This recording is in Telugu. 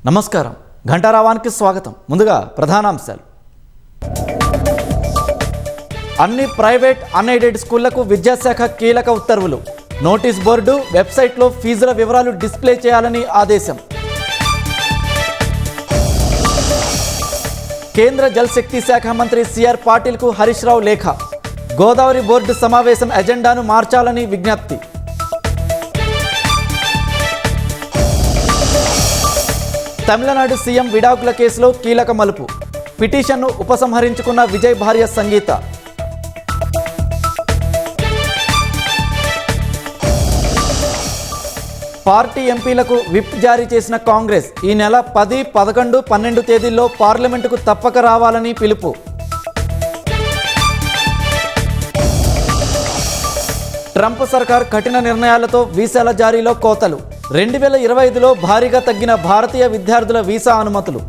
నమస్కారం, ఘంటారావానికి స్వాగతం. ముందుగా ప్రధానాంశాలు. అన్ని ప్రైవేట్ అన్ఎయిడెడ్ స్కూళ్లకు విద్యాశాఖ కీలక ఉత్తర్వులు. నోటీస్ బోర్డు వెబ్సైట్లో ఫీజుల వివరాలు డిస్ప్లే చేయాలని ఆదేశం. కేంద్ర జలశక్తి శాఖ మంత్రి సిఆర్ పాటిల్కు హరీష్ రావు లేఖ. గోదావరి బోర్డు సమావేశం ఎజెండాను మార్చాలని విజ్ఞప్తి. తమిళనాడు సీఎం విడాకుల కేసులో కీలక మలుపు. పిటిషన్ను ఉపసంహరించుకున్న విజయ్ భార్య సంగీత. పార్టీ ఎంపీలకు విప్ జారీ చేసిన కాంగ్రెస్ ఈ నెల 10, 11, 12 తేదీల్లో పార్లమెంటుకు తప్పక రావాలని పిలుపు. ట్రంప్ సర్కార్ కఠిన నిర్ణయాలతో వీసాల జారీలో కోతలు. 2025లో భారీగా తగ్గిన భారతీయ విద్యార్థుల వీసా అనుమతులు.